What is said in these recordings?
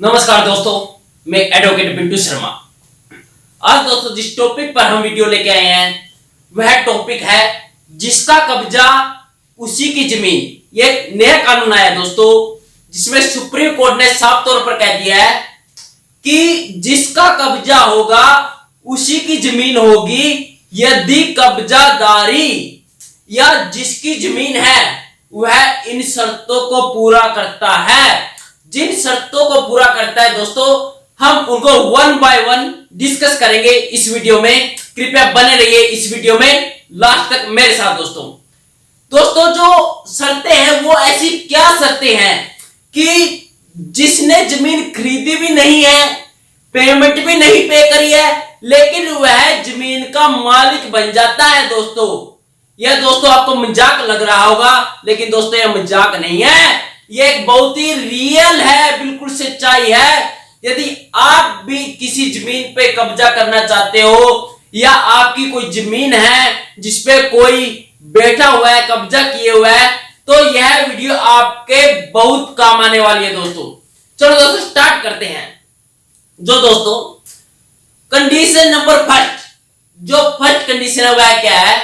नमस्कार दोस्तों, मैं एडवोकेट पिंटू शर्मा। आज दोस्तों जिस टॉपिक पर हम वीडियो लेके आए हैं वह टॉपिक है जिसका कब्जा उसी की जमीन। ये नया कानून आया दोस्तों, जिसमें सुप्रीम कोर्ट ने साफ तौर पर कह दिया है कि जिसका कब्जा होगा उसी की जमीन होगी यदि कब्जादारी या जिसकी जमीन है वह इन शर्तों को पूरा करता है। जिन शर्तों को पूरा करता है दोस्तों, हम उनको वन बाय वन डिस्कस करेंगे इस वीडियो में। कृपया बने रहिए इस वीडियो में लास्ट तक मेरे साथ दोस्तों। जो शर्तें हैं वो ऐसी क्या शर्तें हैं कि जिसने जमीन खरीदी भी नहीं है, पेमेंट भी नहीं पे करी है, लेकिन वह जमीन का मालिक बन जाता है दोस्तों। यह दोस्तों आपको मजाक लग रहा होगा, लेकिन दोस्तों यह मजाक नहीं है, ये एक बहुत ही रियल है, बिल्कुल सच्चाई है। यदि आप भी किसी जमीन पे कब्जा करना चाहते हो या आपकी कोई जमीन है जिसपे कोई बैठा हुआ है, कब्जा किए हुआ है, तो यह वीडियो आपके बहुत काम आने वाली है दोस्तों। चलो दोस्तों स्टार्ट करते हैं। जो दोस्तों कंडीशन नंबर फर्स्ट, जो फर्स्ट कंडीशन है वह क्या है?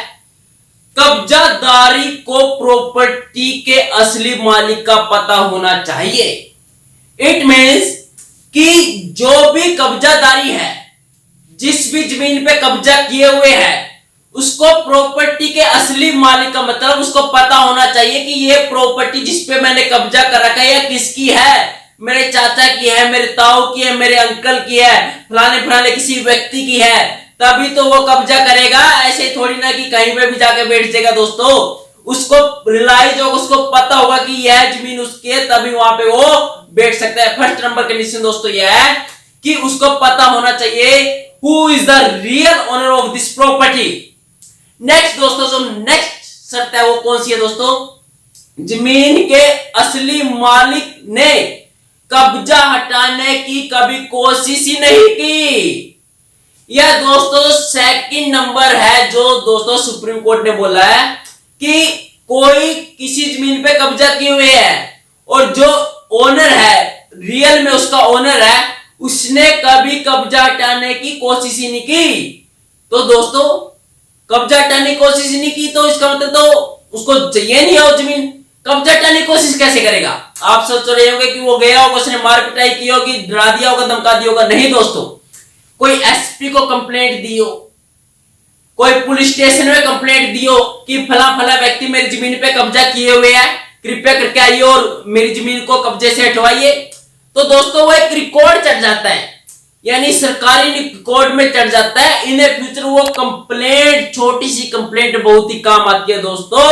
कब्जादारी को प्रॉपर्टी के असली मालिक का पता होना चाहिए। इट मीन्स कि जो भी कब्जादारी है, जिस भी जमीन पे कब्जा किए हुए है, उसको प्रॉपर्टी के असली मालिक का मतलब उसको पता होना चाहिए कि ये प्रॉपर्टी जिसपे मैंने कब्जा कर रखा है यह किसकी है। मेरे चाचा की है, मेरे ताऊ की है, मेरे अंकल की है, फलाने फलाने किसी व्यक्ति की है, तभी तो वो कब्जा करेगा। ऐसे थोड़ी ना कि कहीं पे भी जाके बैठ जाएगा दोस्तों। उसको रियलाइज होगा, उसको पता होगा कि यह जमीन उसकी है, तभी वहां पे वो बैठ सकता है। फर्स्ट नंबर कंडीशन दोस्तों यह है कि उसको पता होना चाहिए who is the real owner of this property. Next दोस्तों, जो नेक्स्ट शर्त है वो कौन सी है दोस्तों? जमीन के असली मालिक ने कब्जा हटाने की कभी कोशिश ही नहीं की। यह दोस्तों सेकंड नंबर है जो दोस्तों सुप्रीम कोर्ट ने बोला है कि कोई किसी जमीन पे कब्जा किए हुए है और जो ओनर है, रियल में उसका ओनर है, उसने कभी कब्जा हटाने की कोशिश ही नहीं की। तो दोस्तों कब्जा हटाने की कोशिश नहीं की तो इसका मतलब तो उसको चाहिए नहीं हो जमीन। कब्जा हटाने की कोशिश कैसे करेगा? आप सोच रहे होंगे कि वो गया होगा, उसने मार पिटाई की होगी, डरा दिया होगा, धमका दिया होगा। नहीं दोस्तों, कोई एसपी को कंप्लेंट दियो, कोई पुलिस स्टेशन में कंप्लेंट दियो कि फला फला व्यक्ति मेरी जमीन पे कब्जा किए हुए है, कृपया करके आइए और मेरी जमीन को कब्जे से हटवाइए। तो दोस्तों वो एक रिकॉर्ड चढ़ जाता है, यानी सरकारी रिकॉर्ड में चढ़ जाता है। इन फ्यूचर वो कंप्लेंट, छोटी सी कंप्लेंट बहुत ही काम आती है दोस्तों,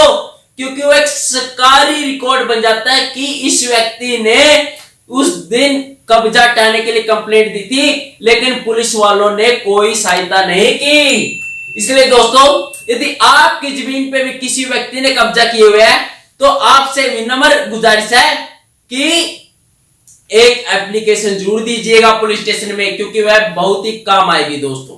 क्योंकि वो एक सरकारी रिकॉर्ड बन जाता है कि इस व्यक्ति ने उस दिन कब्जा हटाने के लिए कंप्लेंट दी थी, लेकिन पुलिस वालों ने कोई सहायता नहीं की। इसलिए दोस्तों यदि आपकी जमीन पे भी किसी व्यक्ति ने कब्जा किए हुए है तो आपसे विनम्र गुजारिश है कि एक एप्लीकेशन जरूर दीजिएगा पुलिस स्टेशन में, क्योंकि वह बहुत ही काम आएगी दोस्तों।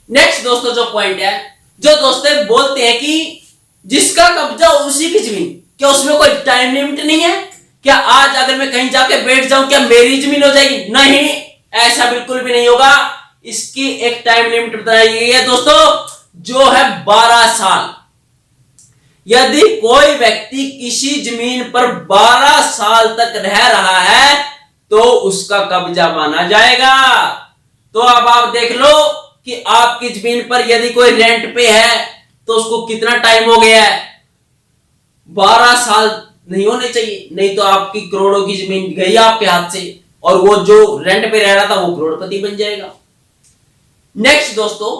नेक्स्ट दोस्तों जो पॉइंट है, जो दोस्तों बोलते हैं कि जिसका कब्जा उसी की जमीन, क्या उसमें कोई टाइम लिमिट नहीं है? क्या आज अगर मैं कहीं जाके बैठ जाऊं क्या मेरी जमीन हो जाएगी? नहीं, ऐसा बिल्कुल भी नहीं होगा। इसकी एक टाइम लिमिट बताई गई है दोस्तों, जो है 12 साल। यदि कोई व्यक्ति किसी जमीन पर 12 साल तक रह रहा है तो उसका कब्जा माना जाएगा। तो अब आप देख लो कि आपकी जमीन पर यदि कोई रेंट पे है तो उसको कितना टाइम हो गया है? 12 साल नहीं होने चाहिए, नहीं तो आपकी करोड़ों की जमीन गई आपके हाथ से और वो जो रेंट पे रह रहा था वो करोड़पति बन जाएगा। नेक्स्ट दोस्तों,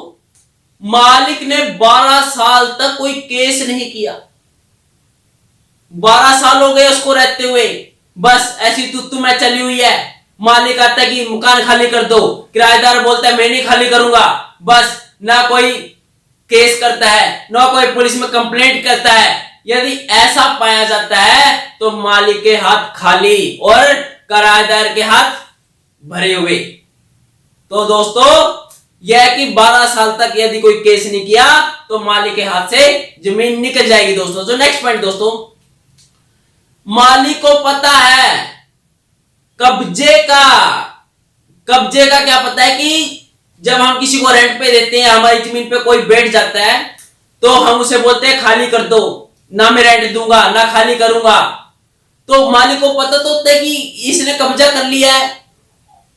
मालिक ने 12 साल तक कोई केस नहीं किया। 12 साल हो गए उसको रहते हुए, बस ऐसी तुत्तु में चली हुई है। मालिक आता है कि मकान खाली कर दो, किराएदार बोलता है मैं नहीं खाली करूंगा, बस ना कोई केस करता है, ना कोई पुलिस में कंप्लेंट करता है। यदि ऐसा पाया जाता है तो मालिक के हाथ खाली और किराएदार के हाथ भरे हुए। तो दोस्तों यह कि 12 साल तक यदि कोई केस नहीं किया तो मालिक के हाथ से जमीन निकल जाएगी दोस्तों। जो नेक्स्ट पॉइंट दोस्तों, मालिक को पता है कब्जे का क्या पता है कि जब हम किसी को रेंट पे देते हैं, हमारी जमीन पे कोई बैठ जाता है तो हम उसे बोलते हैं खाली कर दो, ना मैं रेंट दूंगा ना खाली करूंगा। तो मालिक को पता तो होता है कि इसने कब्जा कर लिया है,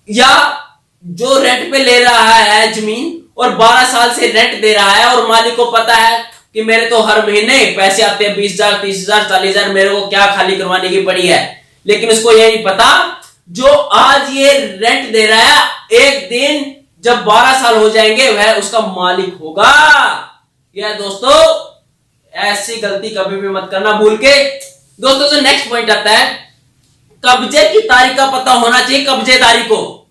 या जो रेंट पे ले रहा है जमीन और 12 साल से रेंट दे रहा है और मालिक को पता है कि मेरे तो हर महीने पैसे आते हैं 20,000 30,000 40,000, मेरे को क्या खाली करवाने की पड़ी है। लेकिन उसको ये नहीं पता जो आज ये रेंट दे रहा है, एक दिन जब 12 साल हो जाएंगे वह उसका मालिक होगा। यह दोस्तों ऐसी गलती कभी भी मत करना भूल के। दोस्तों जो नेक्स्ट पॉइंट आता है, कब्जे की तारीख का पता होना चाहिए कब्जेदारी को।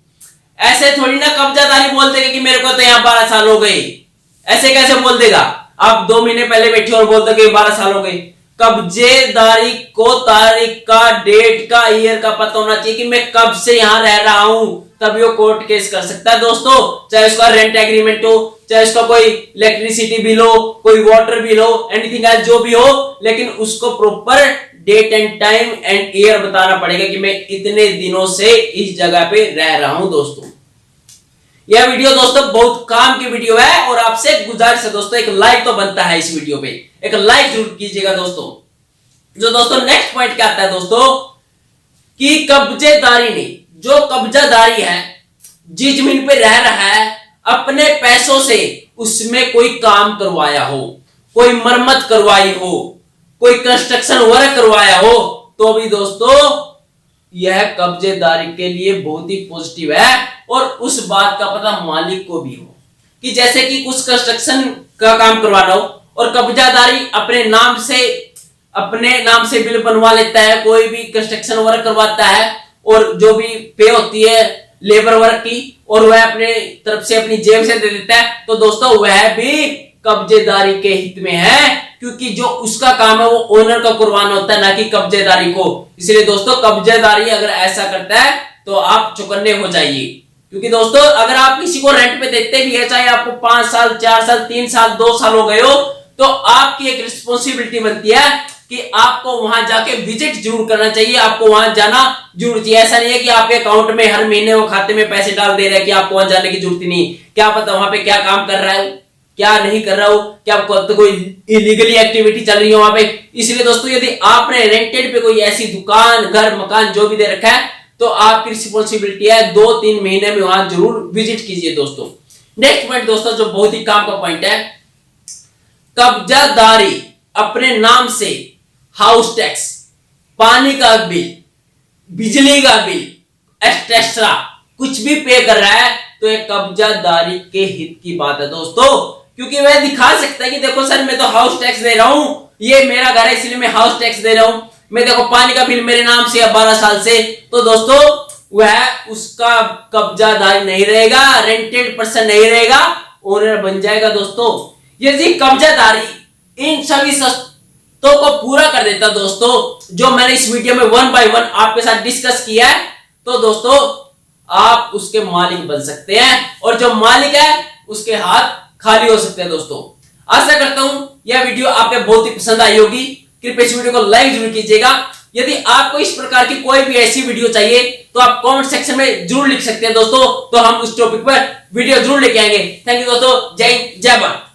ऐसे थोड़ी ना कब्जादारी बोल देगा कि मेरे को तो यहां 12 साल हो गए, ऐसे कैसे बोल देगा। आप 2 महीने पहले बैठे और बोल दो 12 साल हो गए। कब्जेदारी को तारीख का, डेट का, ईयर का पता होना चाहिए कि मैं कब से यहां रह रहा हूं, तभी वो कोर्ट केस कर सकता है दोस्तों। चाहे उसका रेंट एग्रीमेंट हो, चाहे उसका कोई इलेक्ट्रिसिटी बिल हो, कोई वाटर बिल हो, एनीथिंग एल्स जो भी हो, लेकिन उसको proper date and time and year बताना पड़ेगा कि मैं इतने दिनों से इस जगह पे रह रहा हूं दोस्तों। यह वीडियो दोस्तों बहुत काम की वीडियो है और आपसे गुजारिश है दोस्तों, एक लाइक तो बनता है इस वीडियो पे, एक लाइक जरूर कीजिएगा दोस्तों। जो दोस्तों नेक्स्ट पॉइंट क्या आता है दोस्तों, कि कब्जेदारी ने, जो कब्जादारी है जिस जमीन पे रह रहा है, अपने पैसों से उसमें कोई काम करवाया हो, कोई मरम्मत करवाई हो, कोई कंस्ट्रक्शन वर्क करवाया हो, तो भी दोस्तों यह कब्जेदारी के लिए बहुत ही पॉजिटिव है। और उस बात का पता मालिक को भी हो कि जैसे कि कुछ कंस्ट्रक्शन का काम करवाना हो और कब्जादारी अपने नाम से बिल बनवा लेता है, कोई भी कंस्ट्रक्शन वर्क करवाता है और जो भी पे होती है लेबर वर्क की, और वह अपने तरफ से अपनी जेब से दे देता है, तो दोस्तों वह भी कब्जेदारी के हित में है, क्योंकि जो उसका काम है वो ओनर का करवाना होता है, ना कि कब्जेदारी को। इसलिए दोस्तों कब्जेदारी अगर ऐसा करता है तो आप चौकन्ने हो जाइए। क्योंकि दोस्तों अगर आप किसी को रेंट पे देते भी है, चाहे आपको 5 साल 4 साल 3 साल 2 साल हो गए हो, तो आपकी एक रिस्पॉन्सिबिलिटी बनती है कि आपको वहां जाके विजिट जरूर करना चाहिए, आपको वहां जाना जरूर चाहिए। ऐसा नहीं है कि आपके अकाउंट में हर महीने वो खाते में पैसे डाल दे रहे हैं कि आपको वहां जाने की जरूरत नहीं। क्या पता वहां पे क्या काम कर रहा है, क्या नहीं कर रहा हो, क्या तो कोई इलीगली एक्टिविटी चल रही हो वहां पे। इसलिए दोस्तों यदि आपने रेंटेड पे कोई ऐसी दुकान, घर, मकान जो भी दे रखा है, तो आपकी रिस्पॉन्सिबिलिटी है 2-3 महीने में वहां जरूर विजिट कीजिए दोस्तों। नेक्स्ट पॉइंट दोस्तों जो बहुत ही काम का पॉइंट है, कब्जादारी अपने नाम से हाउस टैक्स, पानी का बिल, बिजली का बिल, एक्स्ट्रा कुछ भी पे कर रहा है, तो एक कब्जादारी के हित की बात है दोस्तों। क्योंकि वह दिखा सकता है कि देखो सर मैं तो हाउस टैक्स दे रहा हूं, ये मेरा घर है इसलिए मैं हाउस टैक्स दे रहा हूं, मैं देखो पानी का बिल मेरे नाम से 12 साल से, तो दोस्तों वह उसका कब्जादारी नहीं रहेगा, रेंटेड पर्सन नहीं रहेगा, ओनर बन जाएगा दोस्तों। यदि कब्जादारी इन सभी शर्तों को पूरा कर देता दोस्तों, जो मैंने इस वीडियो में 1 बाय 1 आपके साथ डिस्कस किया है, तो दोस्तों आप उसके मालिक बन सकते हैं, और जो मालिक है उसके हाथ खाली हो सकते हैं दोस्तों। आशा करता हूं यह वीडियो आपको बहुत ही पसंद आई होगी। कृपया इस वीडियो को लाइक जरूर कीजिएगा। यदि आपको इस प्रकार की कोई भी ऐसी वीडियो चाहिए तो आप कमेंट सेक्शन में जरूर लिख सकते हैं दोस्तों, तो हम उस टॉपिक पर वीडियो जरूर लेके आएंगे। थैंक यू दोस्तों, जय हिंद, जय भारत।